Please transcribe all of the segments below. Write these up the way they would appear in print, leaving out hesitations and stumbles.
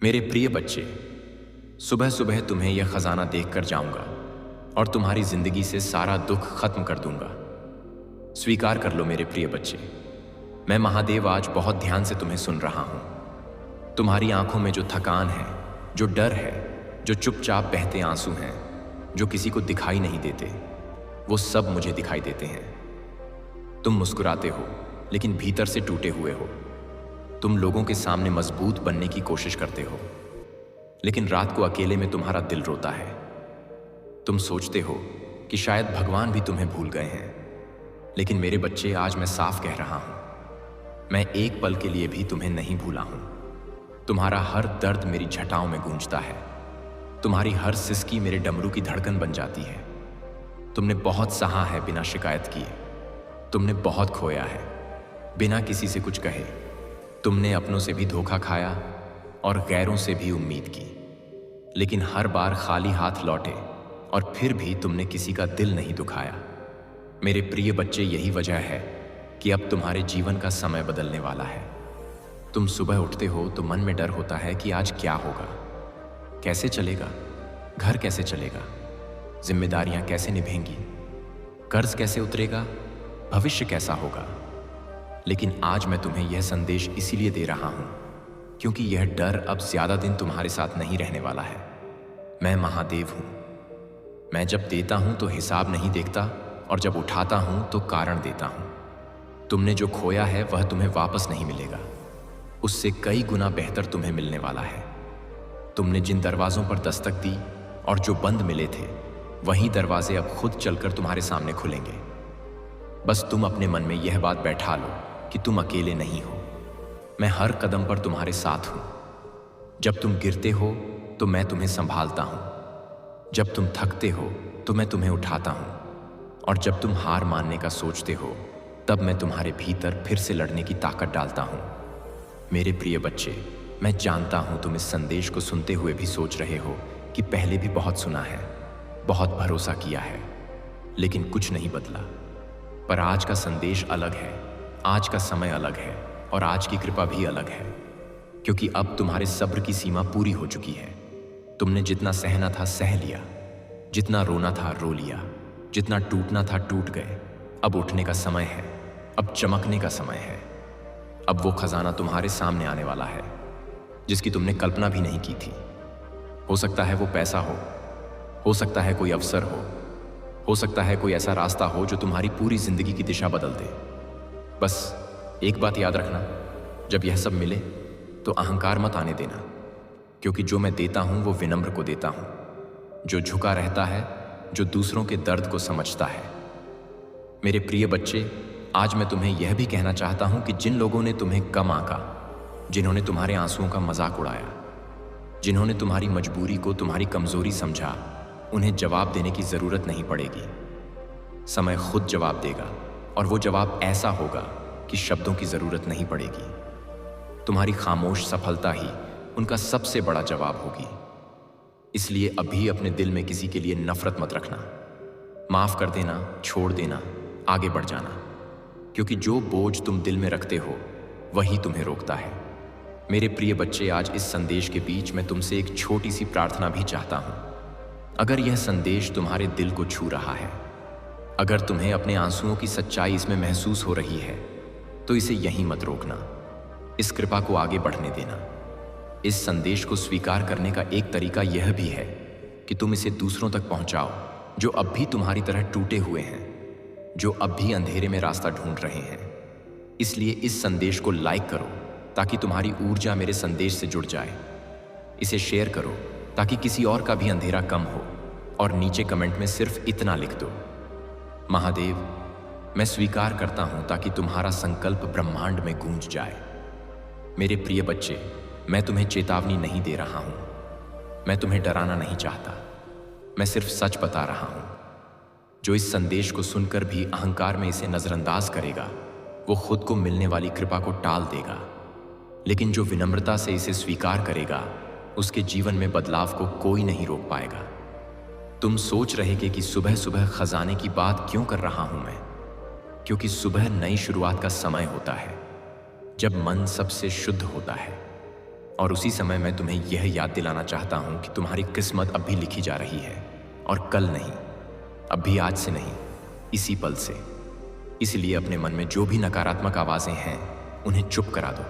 मेरे प्रिय बच्चे, सुबह सुबह तुम्हें यह खजाना देखकर जाऊंगा और तुम्हारी जिंदगी से सारा दुख खत्म कर दूंगा। स्वीकार कर लो मेरे प्रिय बच्चे, मैं महादेव आज बहुत ध्यान से तुम्हें सुन रहा हूं। तुम्हारी आंखों में जो थकान है, जो डर है, जो चुपचाप बहते आंसू हैं, जो किसी को दिखाई नहीं देते, वो सब मुझे दिखाई देते हैं। तुम मुस्कुराते हो लेकिन भीतर से टूटे हुए हो। तुम लोगों के सामने मजबूत बनने की कोशिश करते हो, लेकिन रात को अकेले में तुम्हारा दिल रोता है। तुम सोचते हो कि शायद भगवान भी तुम्हें भूल गए हैं, लेकिन मेरे बच्चे, आज मैं साफ कह रहा हूं, मैं एक पल के लिए भी तुम्हें नहीं भूला हूं। तुम्हारा हर दर्द मेरी झटाओं में गूंजता है। तुम्हारी हर सिसकी मेरे डमरू की धड़कन बन जाती है। तुमने बहुत सहा है बिना शिकायत किए। तुमने बहुत खोया है बिना किसी से कुछ कहे। तुमने अपनों से भी धोखा खाया और गैरों से भी उम्मीद की, लेकिन हर बार खाली हाथ लौटे और फिर भी तुमने किसी का दिल नहीं दुखाया। मेरे प्रिय बच्चे, यही वजह है कि अब तुम्हारे जीवन का समय बदलने वाला है। तुम सुबह उठते हो तो मन में डर होता है कि आज क्या होगा, कैसे चलेगा, घर कैसे चलेगा, जिम्मेदारियां कैसे निभेंगी, कर्ज कैसे उतरेगा, भविष्य कैसा होगा। लेकिन आज मैं तुम्हें यह संदेश इसीलिए दे रहा हूं क्योंकि यह डर अब ज्यादा दिन तुम्हारे साथ नहीं रहने वाला है। मैं महादेव हूं। मैं जब देता हूं तो हिसाब नहीं देखता, और जब उठाता हूं तो कारण देता हूं। तुमने जो खोया है वह तुम्हें वापस नहीं मिलेगा, उससे कई गुना बेहतर तुम्हें मिलने वाला है। तुमने जिन दरवाजों पर दस्तक दी और जो बंद मिले थे, वही दरवाजे अब खुद चलकर तुम्हारे सामने खुलेंगे। बस तुम अपने मन में यह बात बैठा लो कि तुम अकेले नहीं हो। मैं हर कदम पर तुम्हारे साथ हूं। जब तुम गिरते हो तो मैं तुम्हें संभालता हूं। जब तुम थकते हो तो मैं तुम्हें उठाता हूं, और जब तुम हार मानने का सोचते हो तब मैं तुम्हारे भीतर फिर से लड़ने की ताकत डालता हूं। मेरे प्रिय बच्चे, मैं जानता हूं तुम इस संदेश को सुनते हुए भी सोच रहे हो कि पहले भी बहुत सुना है, बहुत भरोसा किया है, लेकिन कुछ नहीं बदला। पर आज का संदेश अलग है, आज का समय अलग है, और आज की कृपा भी अलग है, क्योंकि अब तुम्हारे सब्र की सीमा पूरी हो चुकी है। तुमने जितना सहना था सह लिया, जितना रोना था रो लिया, जितना टूटना था टूट गए। अब उठने का समय है, अब चमकने का समय है। अब वो खजाना तुम्हारे सामने आने वाला है जिसकी तुमने कल्पना भी नहीं की थी। हो सकता है वो पैसा हो सकता है कोई अवसर हो सकता है कोई ऐसा रास्ता हो जो तुम्हारी पूरी जिंदगी की दिशा बदल दे। बस एक बात याद रखना, जब यह सब मिले तो अहंकार मत आने देना, क्योंकि जो मैं देता हूं वो विनम्र को देता हूं, जो झुका रहता है, जो दूसरों के दर्द को समझता है। मेरे प्रिय बच्चे, आज मैं तुम्हें यह भी कहना चाहता हूं कि जिन लोगों ने तुम्हें कम आंका, जिन्होंने तुम्हारे आंसुओं का मजाक उड़ाया, जिन्होंने तुम्हारी मजबूरी को तुम्हारी कमजोरी समझा, उन्हें जवाब देने की जरूरत नहीं पड़ेगी। समय खुद जवाब देगा, और वो जवाब ऐसा होगा कि शब्दों की जरूरत नहीं पड़ेगी। तुम्हारी खामोश सफलता ही उनका सबसे बड़ा जवाब होगी। इसलिए अभी अपने दिल में किसी के लिए नफरत मत रखना। माफ कर देना, छोड़ देना, आगे बढ़ जाना, क्योंकि जो बोझ तुम दिल में रखते हो वही तुम्हें रोकता है। मेरे प्रिय बच्चे, आज इस संदेश के बीच मैं तुमसे एक छोटी सी प्रार्थना भी चाहता हूं। अगर यह संदेश तुम्हारे दिल को छू रहा है, अगर तुम्हें अपने आंसुओं की सच्चाई इसमें महसूस हो रही है, तो इसे यहीं मत रोकना। इस कृपा को आगे बढ़ने देना। इस संदेश को स्वीकार करने का एक तरीका यह भी है कि तुम इसे दूसरों तक पहुंचाओ जो अब भी तुम्हारी तरह टूटे हुए हैं, जो अब भी अंधेरे में रास्ता ढूंढ रहे हैं। इसलिए इस संदेश को लाइक करो ताकि तुम्हारी ऊर्जा मेरे संदेश से जुड़ जाए। इसे शेयर करो ताकि किसी और का भी अंधेरा कम हो, और नीचे कमेंट में सिर्फ इतना लिख दो, महादेव, मैं स्वीकार करता हूं, ताकि तुम्हारा संकल्प ब्रह्मांड में गूंज जाए। मेरे प्रिय बच्चे, मैं तुम्हें चेतावनी नहीं दे रहा हूं, मैं तुम्हें डराना नहीं चाहता, मैं सिर्फ सच बता रहा हूं। जो इस संदेश को सुनकर भी अहंकार में इसे नजरअंदाज करेगा, वो खुद को मिलने वाली कृपा को टाल देगा, लेकिन जो विनम्रता से इसे स्वीकार करेगा, उसके जीवन में बदलाव को कोई नहीं रोक पाएगा। तुम सोच रहे कि सुबह सुबह खजाने की बात क्यों कर रहा हूं मैं, क्योंकि सुबह नई शुरुआत का समय होता है, जब मन सबसे शुद्ध होता है और उसी समय मैं तुम्हें यह याद दिलाना चाहता हूं कि तुम्हारी किस्मत अब भी लिखी जा रही है, और कल नहीं, अब भी आज से नहीं, इसी पल से। इसलिए अपने मन में जो भी नकारात्मक आवाजें हैं उन्हें चुप करा दो,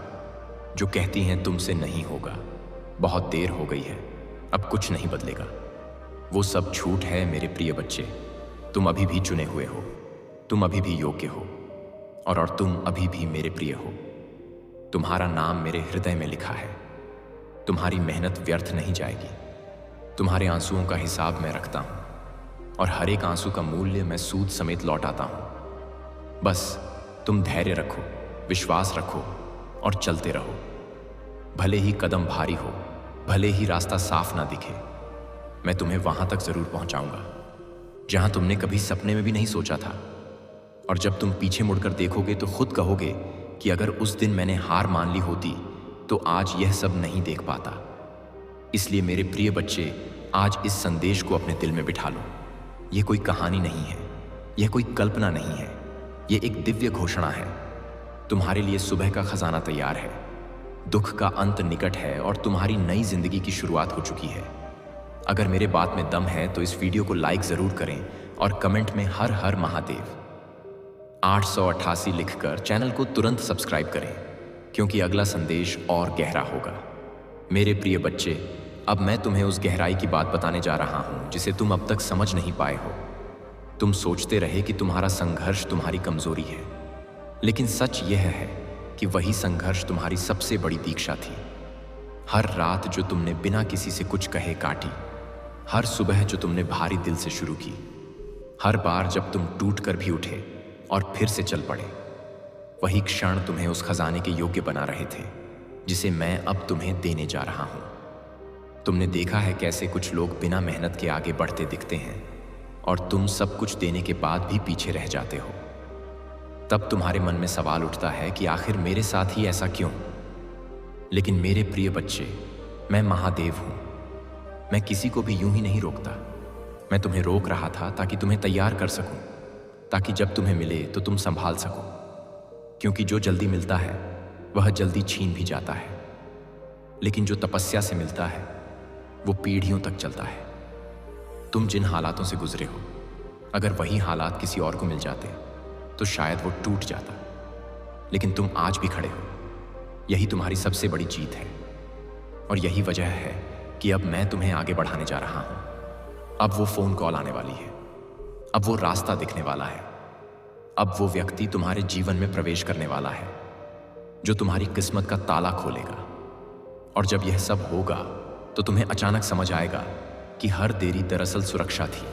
जो कहती हैं तुमसे नहीं होगा, बहुत देर हो गई है, अब कुछ नहीं बदलेगा। वो सब झूठ है मेरे प्रिय बच्चे। तुम अभी भी चुने हुए हो, तुम अभी भी योग्य हो, और तुम अभी भी मेरे प्रिय हो। तुम्हारा नाम मेरे हृदय में लिखा है। तुम्हारी मेहनत व्यर्थ नहीं जाएगी। तुम्हारे आंसुओं का हिसाब मैं रखता हूं, और हर एक आंसू का मूल्य मैं सूद समेत लौटाता हूं। बस तुम धैर्य रखो, विश्वास रखो और चलते रहो। भले ही कदम भारी हो, भले ही रास्ता साफ ना दिखे, मैं तुम्हें वहां तक जरूर पहुंचाऊंगा जहां तुमने कभी सपने में भी नहीं सोचा था। और जब तुम पीछे मुड़कर देखोगे तो खुद कहोगे कि अगर उस दिन मैंने हार मान ली होती तो आज यह सब नहीं देख पाता। इसलिए मेरे प्रिय बच्चे, आज इस संदेश को अपने दिल में बिठा लो। यह कोई कहानी नहीं है, यह कोई कल्पना नहीं है, यह एक दिव्य घोषणा है। तुम्हारे लिए सुबह का खजाना तैयार है। दुख का अंत निकट है और तुम्हारी नई जिंदगी की शुरुआत हो चुकी है। अगर मेरे बात में दम है तो इस वीडियो को लाइक जरूर करें और कमेंट में हर हर महादेव 888 लिखकर चैनल को तुरंत सब्सक्राइब करें, क्योंकि अगला संदेश और गहरा होगा। मेरे प्रिय बच्चे, अब मैं तुम्हें उस गहराई की बात बताने जा रहा हूं जिसे तुम अब तक समझ नहीं पाए हो। तुम सोचते रहे कि तुम्हारा संघर्ष तुम्हारी कमजोरी है, लेकिन सच यह है कि वही संघर्ष तुम्हारी सबसे बड़ी दीक्षा थी। हर रात जो तुमने बिना किसी से कुछ कहे काटी, हर सुबह जो तुमने भारी दिल से शुरू की, हर बार जब तुम टूट कर भी उठे और फिर से चल पड़े, वही क्षण तुम्हें उस खजाने के योग्य बना रहे थे जिसे मैं अब तुम्हें देने जा रहा हूं। तुमने देखा है कैसे कुछ लोग बिना मेहनत के आगे बढ़ते दिखते हैं, और तुम सब कुछ देने के बाद भी पीछे रह जाते हो। तब तुम्हारे मन में सवाल उठता है कि आखिर मेरे साथ ही ऐसा क्यों? लेकिन मेरे प्रिय बच्चे, मैं महादेव हूं। मैं किसी को भी यूं ही नहीं रोकता। मैं तुम्हें रोक रहा था ताकि तुम्हें तैयार कर सकूं, ताकि जब तुम्हें मिले तो तुम संभाल सको। क्योंकि जो जल्दी मिलता है वह जल्दी छीन भी जाता है, लेकिन जो तपस्या से मिलता है वो पीढ़ियों तक चलता है। तुम जिन हालातों से गुजरे हो, अगर वही हालात किसी और को मिल जाते तो शायद वो टूट जाता, लेकिन तुम आज भी खड़े हो। यही तुम्हारी सबसे बड़ी जीत है, और यही वजह है कि अब मैं तुम्हें आगे बढ़ाने जा रहा हूं। अब वो फोन कॉल आने वाली है, अब वो रास्ता दिखने वाला है, अब वो व्यक्ति तुम्हारे जीवन में प्रवेश करने वाला है जो तुम्हारी किस्मत का ताला खोलेगा। और जब यह सब होगा तो तुम्हें अचानक समझ आएगा कि हर देरी दरअसल सुरक्षा थी,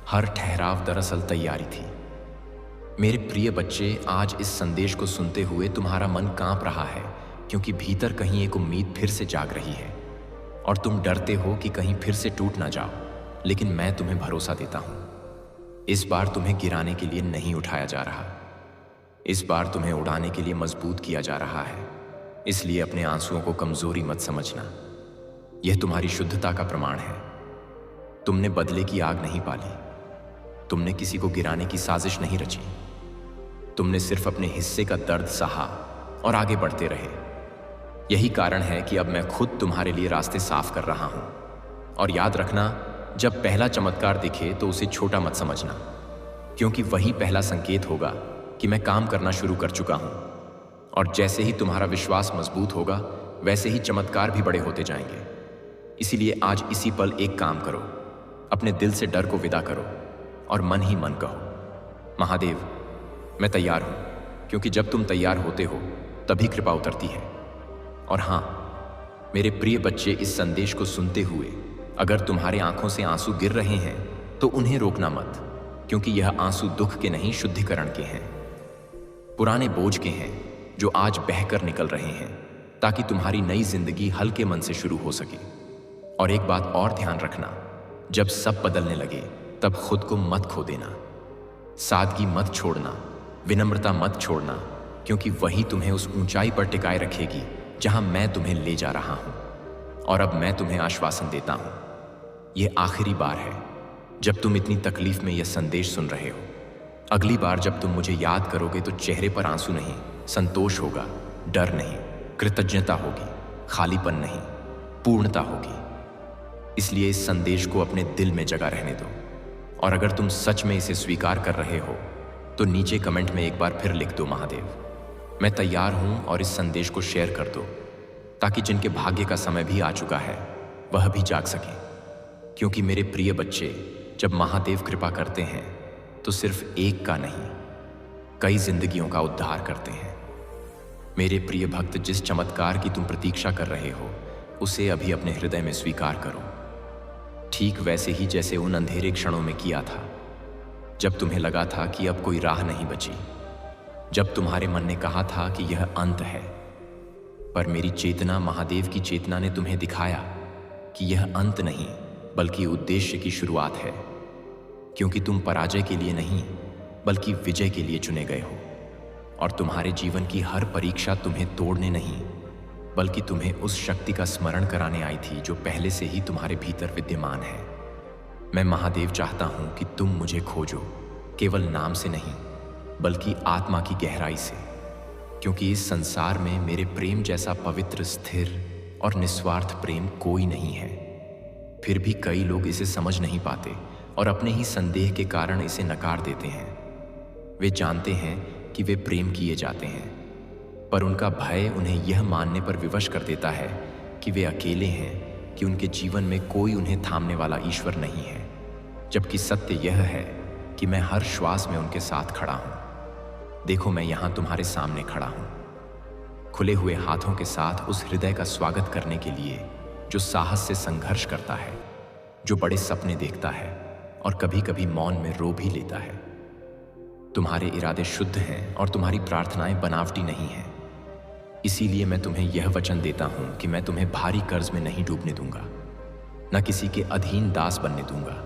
हर ठहराव दरअसल तैयारी थी। मेरे प्रिय बच्चे, आज इस संदेश को सुनते हुए तुम्हारा मन कांप रहा है, क्योंकि भीतर कहीं एक उम्मीद फिर से जाग रही है, और तुम डरते हो कि कहीं फिर से टूट ना जाओ। लेकिन मैं तुम्हें भरोसा देता हूं, इस बार तुम्हें गिराने के लिए नहीं उठाया जा रहा, इस बार तुम्हें उड़ाने के लिए मजबूत किया जा रहा है। इसलिए अपने आंसुओं को कमजोरी मत समझना, यह तुम्हारी शुद्धता का प्रमाण है। तुमने बदले की आग नहीं पाली, तुमने किसी को गिराने की साजिश नहीं रची। तुमने सिर्फ अपने हिस्से का दर्द सहा और आगे बढ़ते रहे। यही कारण है कि अब मैं खुद तुम्हारे लिए रास्ते साफ कर रहा हूं। और याद रखना, जब पहला चमत्कार दिखे तो उसे छोटा मत समझना, क्योंकि वही पहला संकेत होगा कि मैं काम करना शुरू कर चुका हूं। और जैसे ही तुम्हारा विश्वास मजबूत होगा, वैसे ही चमत्कार भी बड़े होते जाएंगे। इसीलिए आज इसी पल एक काम करो, अपने दिल से डर को विदा करो और मन ही मन कहो, महादेव मैं तैयार हूं। क्योंकि जब तुम तैयार होते हो तभी कृपा उतरती है। और हां, मेरे प्रिय बच्चे, इस संदेश को सुनते हुए अगर तुम्हारे आंखों से आंसू गिर रहे हैं तो उन्हें रोकना मत, क्योंकि यह आंसू दुख के नहीं, शुद्धिकरण के हैं, पुराने बोझ के हैं जो आज बहकर निकल रहे हैं, ताकि तुम्हारी नई जिंदगी हल्के मन से शुरू हो सके। और एक बात और ध्यान रखना, जब सब बदलने लगे तब खुद को मत खो देना, सादगी मत छोड़ना, विनम्रता मत छोड़ना, क्योंकि वही तुम्हें उस ऊंचाई पर टिकाए रखेगी जहां मैं तुम्हें ले जा रहा हूं। और अब मैं तुम्हें आश्वासन देता हूं, यह आखिरी बार है जब तुम इतनी तकलीफ में यह संदेश सुन रहे हो। अगली बार जब तुम मुझे याद करोगे तो चेहरे पर आंसू नहीं, संतोष होगा, डर नहीं, कृतज्ञता होगी। खालीपन नहीं, पूर्णता होगी। इसलिए इस संदेश को अपने दिल में जगह रहने दो, और अगर तुम सच में इसे स्वीकार कर रहे हो तो नीचे कमेंट में एक बार फिर लिख दो महादेव। मैं तैयार हूं, और इस संदेश को शेयर कर दो ताकि जिनके भाग्य का समय भी आ चुका है वह भी जाग सकें। क्योंकि मेरे प्रिय बच्चे, जब महादेव कृपा करते हैं तो सिर्फ एक का नहीं, कई जिंदगियों का उद्धार करते हैं। मेरे प्रिय भक्त, जिस चमत्कार की तुम प्रतीक्षा कर रहे हो उसे अभी अपने हृदय में स्वीकार करो, ठीक वैसे ही जैसे उन अंधेरे क्षणों में किया था जब तुम्हें लगा था कि अब कोई राह नहीं बची, जब तुम्हारे मन ने कहा था कि यह अंत है। पर मेरी चेतना, महादेव की चेतना ने तुम्हें दिखाया कि यह अंत नहीं बल्कि उद्देश्य की शुरुआत है। क्योंकि तुम पराजय के लिए नहीं बल्कि विजय के लिए चुने गए हो, और तुम्हारे जीवन की हर परीक्षा तुम्हें तोड़ने नहीं बल्कि तुम्हें उस शक्ति का स्मरण कराने आई थी जो पहले से ही तुम्हारे भीतर विद्यमान है। मैं महादेव चाहता हूं कि तुम मुझे खोजो, केवल नाम से नहीं बल्कि आत्मा की गहराई से। क्योंकि इस संसार में मेरे प्रेम जैसा पवित्र, स्थिर और निस्वार्थ प्रेम कोई नहीं है। फिर भी कई लोग इसे समझ नहीं पाते और अपने ही संदेह के कारण इसे नकार देते हैं। वे जानते हैं कि वे प्रेम किए जाते हैं, पर उनका भय उन्हें यह मानने पर विवश कर देता है कि वे अकेले हैं, कि उनके जीवन में कोई उन्हें थामने वाला ईश्वर नहीं है। जबकि सत्य यह है कि मैं हर श्वास में उनके साथ खड़ा हूं। देखो, मैं यहां तुम्हारे सामने खड़ा हूं, खुले हुए हाथों के साथ उस हृदय का स्वागत करने के लिए जो साहस से संघर्ष करता है, जो बड़े सपने देखता है और कभी कभी मौन में रो भी लेता है। तुम्हारे इरादे शुद्ध हैं और तुम्हारी प्रार्थनाएं बनावटी नहीं हैं। इसीलिए मैं तुम्हें यह वचन देता हूं कि मैं तुम्हें भारी कर्ज में नहीं डूबने दूंगा, न किसी के अधीन दास बनने दूंगा।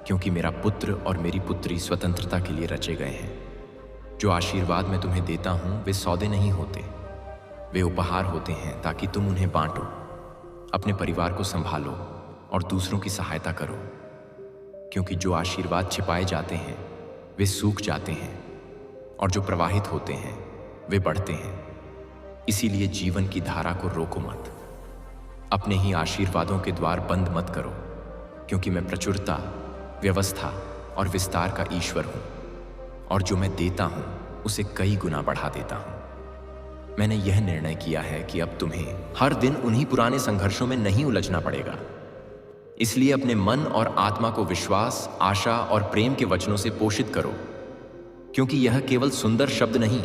क्योंकि मेरा पुत्र और मेरी पुत्री स्वतंत्रता के लिए रचे गए हैं। जो आशीर्वाद मैं तुम्हें देता हूं वे सौदे नहीं होते, वे उपहार होते हैं ताकि तुम उन्हें बांटो, अपने परिवार को संभालो और दूसरों की सहायता करो। क्योंकि जो आशीर्वाद छिपाए जाते हैं वे सूख जाते हैं, और जो प्रवाहित होते हैं वे बढ़ते हैं। इसीलिए जीवन की धारा को रोको मत, अपने ही आशीर्वादों के द्वार बंद मत करो। क्योंकि मैं प्रचुरता, व्यवस्था और विस्तार का ईश्वर हूं, और जो मैं देता हूं उसे कई गुना बढ़ा देता हूं। मैंने यह निर्णय किया है कि अब तुम्हें हर दिन उन्हीं पुराने संघर्षों में नहीं उलझना पड़ेगा। इसलिए अपने मन और आत्मा को विश्वास, आशा और प्रेम के वचनों से पोषित करो। क्योंकि यह केवल सुंदर शब्द नहीं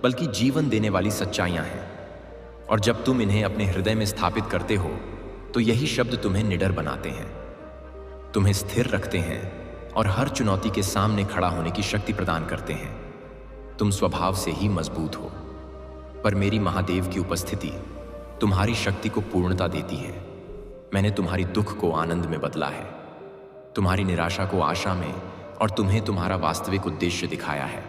बल्कि जीवन देने वाली सच्चाइयां हैं। और जब तुम इन्हें अपने हृदय में स्थापित करते हो तो यही शब्द तुम्हें निडर बनाते हैं, तुम्हें स्थिर रखते हैं और हर चुनौती के सामने खड़ा होने की शक्ति प्रदान करते हैं। तुम स्वभाव से ही मजबूत हो, पर मेरी महादेव की उपस्थिति तुम्हारी शक्ति को पूर्णता देती है। मैंने तुम्हारी दुख को आनंद में बदला है, तुम्हारी निराशा को आशा में, और तुम्हें तुम्हारा वास्तविक उद्देश्य दिखाया है।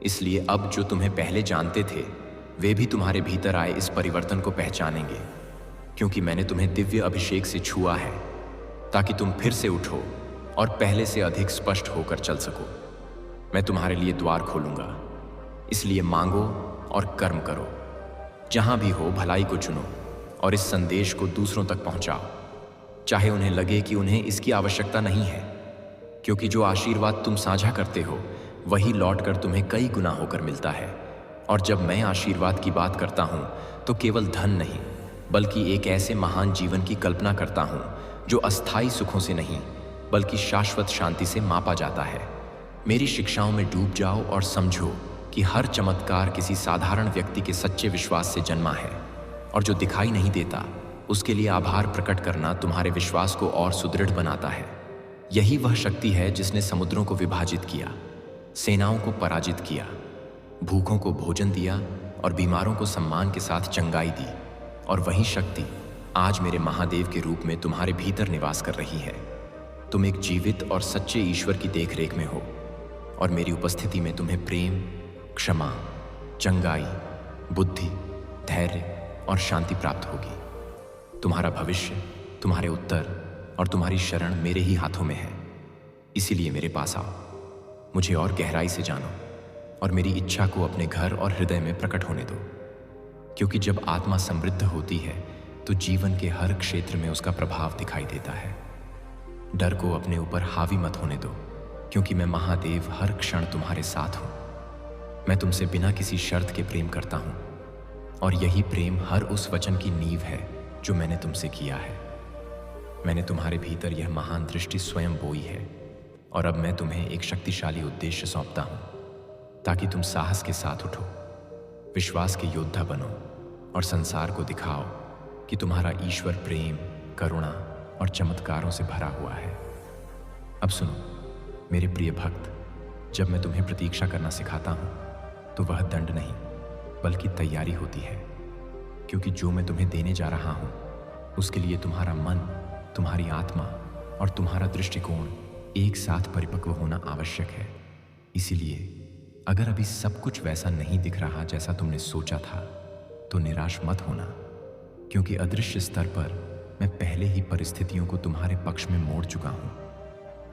इसलिए अब जो तुम्हें पहले जानते थे वे भी तुम्हारे भीतर आए इस परिवर्तन को पहचानेंगे। क्योंकि मैंने तुम्हें दिव्य अभिषेक से छुआ है ताकि तुम फिर से उठो और पहले से अधिक स्पष्ट होकर चल सको। मैं तुम्हारे लिए द्वार खोलूंगा, इसलिए मांगो और कर्म करो। जहां भी हो भलाई को चुनो और इस संदेश को दूसरों तक पहुंचाओ, चाहे उन्हें लगे कि उन्हें इसकी आवश्यकता नहीं है। क्योंकि जो आशीर्वाद तुम साझा करते हो वही लौटकर तुम्हें कई गुना होकर मिलता है। और जब मैं आशीर्वाद की बात करता हूं तो केवल धन नहीं बल्कि एक ऐसे महान जीवन की कल्पना करता हूं जो अस्थायी सुखों से नहीं बल्कि शाश्वत शांति से मापा जाता है। मेरी शिक्षाओं में डूब जाओ और समझो कि हर चमत्कार किसी साधारण व्यक्ति के सच्चे विश्वास से जन्मा है, और जो दिखाई नहीं देता उसके लिए आभार प्रकट करना तुम्हारे विश्वास को और सुदृढ़ बनाता है। यही वह शक्ति है जिसने समुद्रों को विभाजित किया, सेनाओं को पराजित किया, भूखों को भोजन दिया और बीमारों को सम्मान के साथ चंगाई दी। और वही शक्ति आज मेरे महादेव के रूप में तुम्हारे भीतर निवास कर रही है। तुम एक जीवित और सच्चे ईश्वर की देखरेख में हो, और मेरी उपस्थिति में तुम्हें प्रेम, क्षमा, चंगाई, बुद्धि, धैर्य और शांति प्राप्त होगी। तुम्हारा भविष्य, तुम्हारे उत्तर और तुम्हारी शरण मेरे ही हाथों में है। इसीलिए मेरे पास आओ, मुझे और गहराई से जानो और मेरी इच्छा को अपने घर और हृदय में प्रकट होने दो। क्योंकि जब आत्मा समृद्ध होती है तो जीवन के हर क्षेत्र में उसका प्रभाव दिखाई देता है। डर को अपने ऊपर हावी मत होने दो, क्योंकि मैं महादेव हर क्षण तुम्हारे साथ हूं। मैं तुमसे बिना किसी शर्त के प्रेम करता हूं, और यही प्रेम हर उस वचन की नींव है जो मैंने तुमसे किया है। मैंने तुम्हारे भीतर यह महान दृष्टि स्वयं बोई है, और अब मैं तुम्हें एक शक्तिशाली उद्देश्य सौंपता हूं, ताकि तुम साहस के साथ उठो, विश्वास के योद्धा बनो और संसार को दिखाओ कि तुम्हारा ईश्वर प्रेम, करुणा और चमत्कारों से भरा हुआ है। अब सुनो मेरे प्रिय भक्त, जब मैं तुम्हें प्रतीक्षा करना सिखाता हूं तो वह दंड नहीं बल्कि तैयारी होती है, क्योंकि जो मैं तुम्हें देने जा रहा हूं उसके लिए तुम्हारा मन, तुम्हारी आत्मा और तुम्हारा दृष्टिकोण एक साथ परिपक्व होना आवश्यक है। इसीलिए अगर अभी सब कुछ वैसा नहीं दिख रहा जैसा तुमने सोचा था तो निराश मत होना, क्योंकि अदृश्य स्तर पर मैं पहले ही परिस्थितियों को तुम्हारे पक्ष में मोड़ चुका हूं,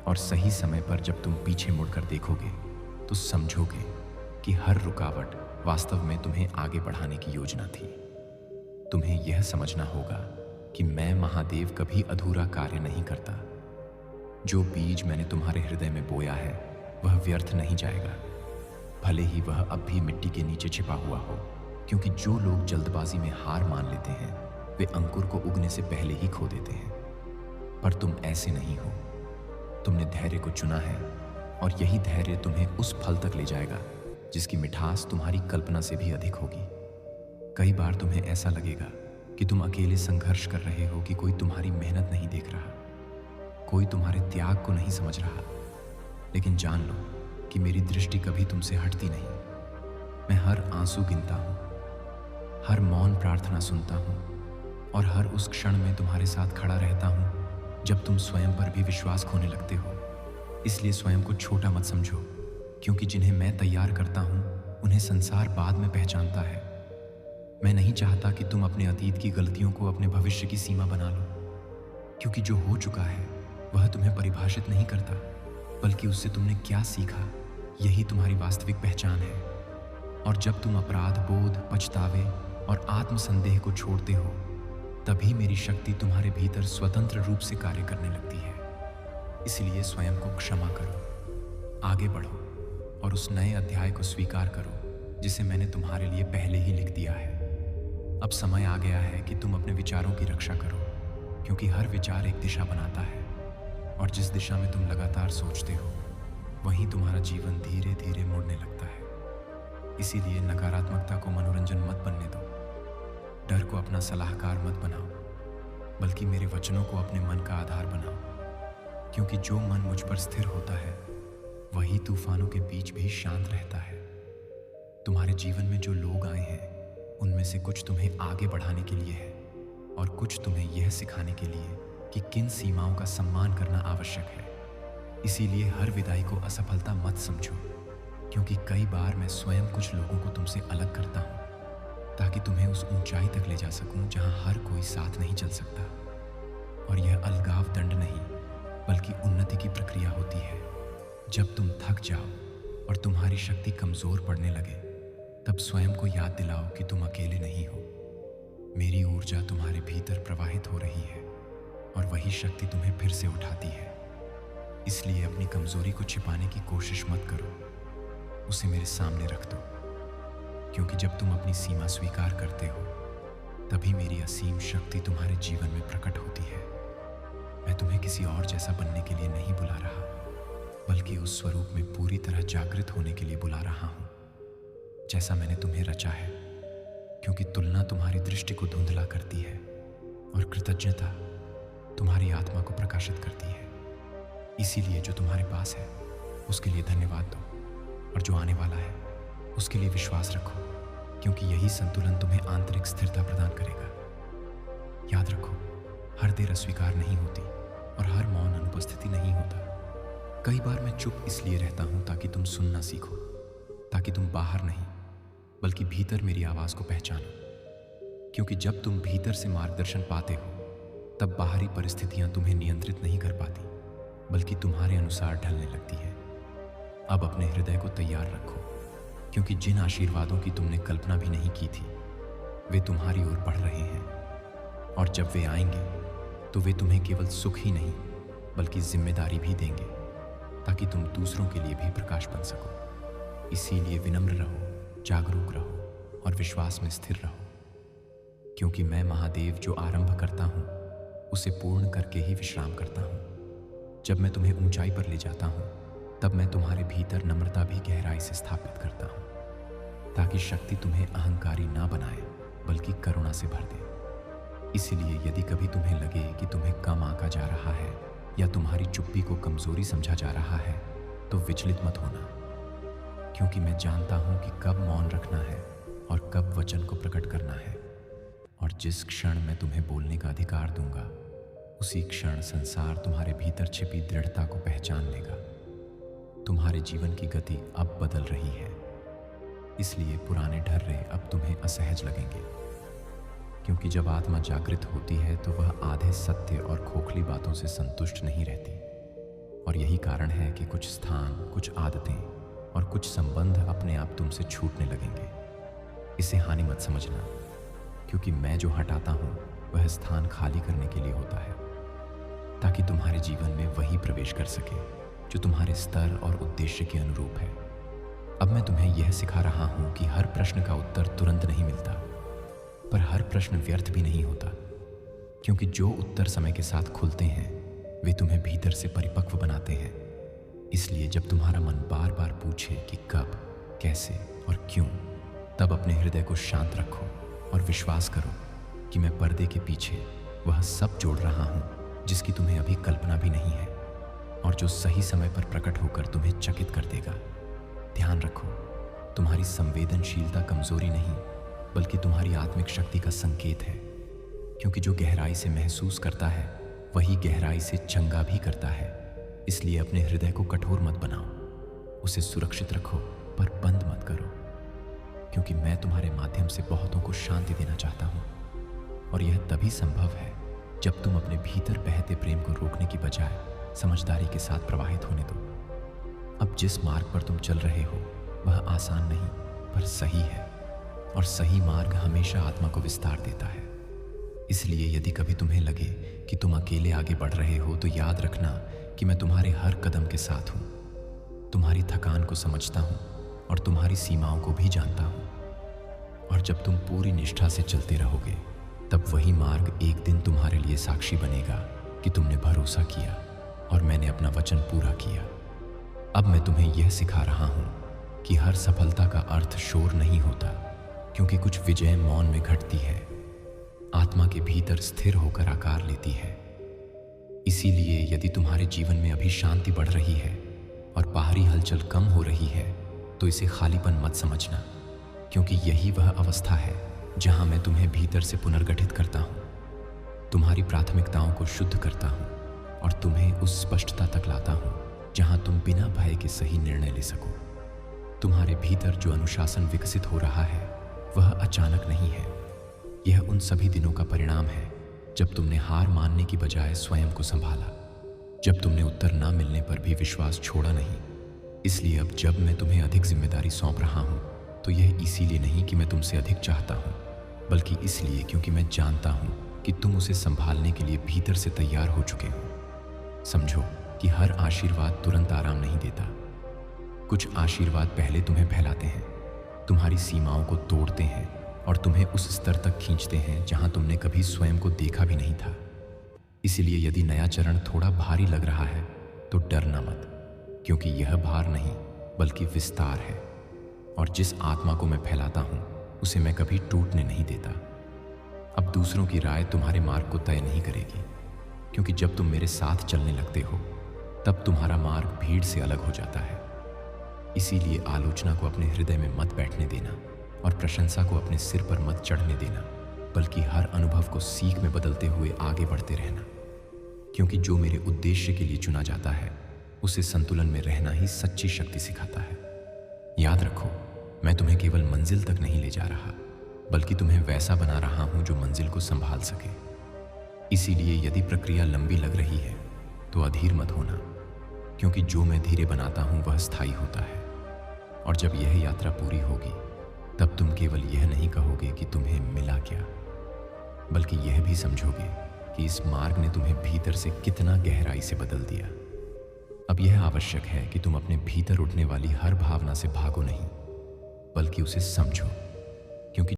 और सही समय पर जब तुम पीछे मुड़कर देखोगे तो समझोगे कि हर रुकावट वास्तव में तुम्हें आगे बढ़ाने की योजना थी। तुम्हें यह समझना होगा कि मैं महादेव कभी अधूरा कार्य नहीं करता। जो बीज मैंने तुम्हारे हृदय में बोया है वह व्यर्थ नहीं जाएगा, भले ही वह अब भी मिट्टी के नीचे छिपा हुआ हो, क्योंकि जो लोग जल्दबाजी में हार मान लेते हैं वे अंकुर को उगने से पहले ही खो देते हैं। पर तुम ऐसे नहीं हो। तुमने धैर्य को चुना है, और यही धैर्य तुम्हें उस फल तक ले जाएगा जिसकी मिठास तुम्हारी कल्पना से भी अधिक होगी। कई बार तुम्हें ऐसा लगेगा कि तुम अकेले संघर्ष कर रहे हो, कि कोई तुम्हारी मेहनत नहीं देख रहा, कोई तुम्हारे त्याग को नहीं समझ रहा। लेकिन जान लो कि मेरी दृष्टि कभी तुमसे हटती नहीं। मैं हर आंसू गिनता हूं, हर मौन प्रार्थना सुनता हूं, और हर उस क्षण में तुम्हारे साथ खड़ा रहता हूं जब तुम स्वयं पर भी विश्वास खोने लगते हो। इसलिए स्वयं को छोटा मत समझो, क्योंकि जिन्हें मैं तैयार करता हूं उन्हें संसार बाद में पहचानता है। मैं नहीं चाहता कि तुम अपने अतीत की गलतियों को अपने भविष्य की सीमा बना लो, क्योंकि जो हो चुका है वह तुम्हें परिभाषित नहीं करता, बल्कि उससे तुमने क्या सीखा यही तुम्हारी वास्तविक पहचान है। और जब तुम अपराध बोध, पछतावे और आत्मसंदेह को छोड़ते हो, तभी मेरी शक्ति तुम्हारे भीतर स्वतंत्र रूप से कार्य करने लगती है। इसलिए स्वयं को क्षमा करो, आगे बढ़ो और उस नए अध्याय को स्वीकार करो जिसे मैंने तुम्हारे लिए पहले ही लिख दिया है। अब समय आ गया है कि तुम अपने विचारों की रक्षा करो, क्योंकि हर विचार एक दिशा बनाता है, और जिस दिशा में तुम लगातार सोचते हो वहीं तुम्हारा जीवन धीरे धीरे मुड़ने लगता है। इसीलिए नकारात्मकता को मनोरंजन मत बनने दो, डर को अपना सलाहकार मत बनाओ, बल्कि मेरे वचनों को अपने मन का आधार बनाओ, क्योंकि जो मन मुझ पर स्थिर होता है वही तूफानों के बीच भी शांत रहता है। तुम्हारे जीवन में जो लोग आए हैं उनमें से कुछ तुम्हें आगे बढ़ाने के लिए है, और कुछ तुम्हें यह सिखाने के लिए कि किन सीमाओं का सम्मान करना आवश्यक है। इसीलिए हर विदाई को असफलता मत समझो, क्योंकि कई बार मैं स्वयं कुछ लोगों को तुमसे अलग करता हूं, ताकि तुम्हें उस ऊंचाई तक ले जा सकूं जहां हर कोई साथ नहीं चल सकता। और यह अलगाव दंड नहीं बल्कि उन्नति की प्रक्रिया होती है। जब तुम थक जाओ और तुम्हारी शक्ति कमजोर पड़ने लगे, तब स्वयं को याद दिलाओ कि तुम अकेले नहीं हो। मेरी ऊर्जा तुम्हारे भीतर प्रवाहित हो रही है, और वही शक्ति तुम्हें फिर से उठाती है। इसलिए अपनी कमजोरी को छिपाने की कोशिश मत करो, उसे मेरे सामने रख दो, क्योंकि जब तुम अपनी सीमा स्वीकार करते हो तभी मेरी असीम शक्ति तुम्हारे जीवन में प्रकट होती है। मैं तुम्हें किसी और जैसा बनने के लिए नहीं बुला रहा, बल्कि उस स्वरूप में पूरी तरह जागृत होने के लिए बुला रहा हूं जैसा मैंने तुम्हें रचा है, क्योंकि तुलना तुम्हारी दृष्टि को धुंधला करती है और कृतज्ञता तुम्हारी आत्मा को प्रकाशित करती है। इसीलिए जो तुम्हारे पास है उसके लिए धन्यवाद दो, और जो आने वाला है उसके लिए विश्वास रखो, क्योंकि यही संतुलन तुम्हें आंतरिक स्थिरता प्रदान करेगा। याद रखो, हर देर अस्वीकार नहीं होती और हर मौन अनुपस्थिति नहीं होता। कई बार मैं चुप इसलिए रहता हूं ताकि तुम सुनना सीखो, ताकि तुम बाहर नहीं बल्कि भीतर मेरी आवाज को पहचानो। क्योंकि जब तुम भीतर से मार्गदर्शन पाते हो तब बाहरी परिस्थितियां तुम्हें नियंत्रित नहीं कर पाती, बल्कि तुम्हारे अनुसार ढलने लगती है। अब अपने हृदय को तैयार रखो, क्योंकि जिन आशीर्वादों की तुमने कल्पना भी नहीं की थी वे तुम्हारी ओर बढ़ रहे हैं, और जब वे आएंगे तो वे तुम्हें केवल सुख ही नहीं बल्कि जिम्मेदारी भी देंगे, ताकि तुम दूसरों के लिए भी प्रकाश बन सको। इसीलिए विनम्र रहो, जागरूक रहो और विश्वास में स्थिर रहो, क्योंकि मैं महादेव जो आरंभ करता हूँ उसे पूर्ण करके ही विश्राम करता हूँ। जब मैं तुम्हें ऊंचाई पर ले जाता हूँ तब मैं तुम्हारे भीतर नम्रता भी गहराई से स्थापित करता हूँ, ताकि शक्ति तुम्हें अहंकारी ना बनाए बल्कि करुणा से भर दे। इसलिए यदि कभी तुम्हें लगे कि तुम्हें कम आंका जा रहा है या तुम्हारी चुप्पी को कमजोरी समझा जा रहा है, तो विचलित मत होना, क्योंकि मैं जानता हूं कि कब मौन रखना है और कब वचन को प्रकट करना है। और जिस क्षण मैं तुम्हें बोलने का अधिकार दूंगा, उसी क्षण संसार तुम्हारे भीतर छिपी दृढ़ता को पहचान लेगा। तुम्हारे जीवन की गति अब बदल रही है, इसलिए पुराने ढर्रे अब तुम्हें असहज लगेंगे, क्योंकि जब आत्मा जागृत होती है तो वह आधे सत्य और खोखली बातों से संतुष्ट नहीं रहती। और यही कारण है कि कुछ स्थान, कुछ आदतें और कुछ संबंध अपने आप तुमसे छूटने लगेंगे। इसे हानि मत समझना, क्योंकि मैं जो हटाता हूँ वह स्थान खाली करने के लिए होता है, ताकि तुम्हारे जीवन में वही प्रवेश कर सके जो तुम्हारे स्तर और उद्देश्य के अनुरूप है। अब मैं तुम्हें यह सिखा रहा हूँ कि हर प्रश्न का उत्तर तुरंत नहीं मिलता, पर हर प्रश्न व्यर्थ भी नहीं होता, क्योंकि जो उत्तर समय के साथ खुलते हैं वे तुम्हें भीतर से परिपक्व बनाते हैं। इसलिए जब तुम्हारा मन बार बार पूछे कि कब, कैसे और क्यों, तब अपने हृदय को शांत रखो और विश्वास करो कि मैं पर्दे के पीछे वह सब जोड़ रहा हूँ जिसकी तुम्हें अभी कल्पना भी नहीं है, और जो सही समय पर प्रकट होकर तुम्हें चकित कर देगा। ध्यान रखो, तुम्हारी संवेदनशीलता कमजोरी नहीं बल्कि तुम्हारी आत्मिक शक्ति का संकेत है, क्योंकि जो गहराई से महसूस करता है वही गहराई से चंगा भी करता है। इसलिए अपने हृदय को कठोर मत बनाओ, उसे सुरक्षित रखो पर बंद मत करो, क्योंकि मैं तुम्हारे माध्यम से बहुतों को शांति देना चाहता हूँ। और यह तभी संभव है जब तुम अपने भीतर बहते प्रेम को रोकने की बजाय समझदारी के साथ प्रवाहित होने दो। अब जिस मार्ग पर तुम चल रहे हो वह आसान नहीं पर सही है, और सही मार्ग हमेशा आत्मा को विस्तार देता है। इसलिए यदि कभी तुम्हें लगे कि तुम अकेले आगे बढ़ रहे हो, तो याद रखना कि मैं तुम्हारे हर कदम के साथ हूँ, तुम्हारी थकान को समझता हूँ और तुम्हारी सीमाओं को भी जानता हूँ। और जब तुम पूरी निष्ठा से चलते रहोगे, तब वही मार्ग एक दिन तुम्हारे लिए साक्षी बनेगा कि तुमने भरोसा किया और मैंने अपना वचन पूरा किया। अब मैं तुम्हें यह सिखा रहा हूँ कि हर सफलता का अर्थ शोर नहीं होता, क्योंकि कुछ विजय मौन में घटती है, आत्मा के भीतर स्थिर होकर आकार लेती है। इसीलिए यदि तुम्हारे जीवन में अभी शांति बढ़ रही है और बाहरी हलचल कम हो रही है, तो इसे खालीपन मत समझना, क्योंकि यही वह अवस्था है जहां मैं तुम्हें भीतर से पुनर्गठित करता हूं, तुम्हारी प्राथमिकताओं को शुद्ध करता हूं और तुम्हें उस स्पष्टता तक लाता हूं जहां तुम बिना भय के सही निर्णय ले सको। तुम्हारे भीतर जो अनुशासन विकसित हो रहा है वह अचानक नहीं है, यह उन सभी दिनों का परिणाम है जब तुमने हार मानने की बजाय स्वयं को संभाला, जब तुमने उत्तर ना मिलने पर भी विश्वास छोड़ा नहीं। इसलिए अब जब मैं तुम्हें अधिक जिम्मेदारी सौंप रहा हूं, तो यह इसीलिए नहीं कि मैं तुमसे अधिक चाहता हूं, बल्कि इसलिए क्योंकि मैं जानता हूं कि तुम उसे संभालने के लिए भीतर से तैयार हो चुके हो। समझो कि हर आशीर्वाद तुरंत आराम नहीं देता। कुछ आशीर्वाद पहले तुम्हें फैलाते हैं, तुम्हारी सीमाओं को तोड़ते हैं और तुम्हें उस स्तर तक खींचते हैं जहां तुमने कभी स्वयं को देखा भी नहीं था। इसलिए यदि नया चरण थोड़ा भारी लग रहा है तो डरना मत, क्योंकि यह भार नहीं बल्कि विस्तार है, और जिस आत्मा को मैं फैलाता हूं उसे मैं कभी टूटने नहीं देता। अब दूसरों की राय तुम्हारे मार्ग को तय नहीं करेगी, क्योंकि जब तुम मेरे साथ चलने लगते हो तब तुम्हारा मार्ग भीड़ से अलग हो जाता है। इसीलिए आलोचना को अपने हृदय में मत बैठने देना और प्रशंसा को अपने सिर पर मत चढ़ने देना, बल्कि हर अनुभव को सीख में बदलते हुए आगे बढ़ते रहना, क्योंकि जो मेरे उद्देश्य के लिए चुना जाता है उसे संतुलन में रहना ही सच्ची शक्ति सिखाता है। याद रखो, मैं तुम्हें केवल मंजिल तक नहीं ले जा रहा, बल्कि तुम्हें वैसा बना रहा हूं जो मंजिल को संभाल सके। इसीलिए यदि प्रक्रिया लंबी लग रही है तो अधीर मत होना, क्योंकि जो मैं धीरे बनाता हूं वह स्थायी होता है, और जब यह यात्रा पूरी होगी तब तुम केवल यह नहीं कहोगे कि तुम्हें मिला क्या, बल्कि यह भी समझोगे कि इस मार्ग ने तुम्हें भीतर से कितना गहराई से बदल दिया। अब यह आवश्यक है कि तुम अपने भीतर उठने वाली हर भावना से भागो नहीं, बल्कि उसे समझो, क्योंकि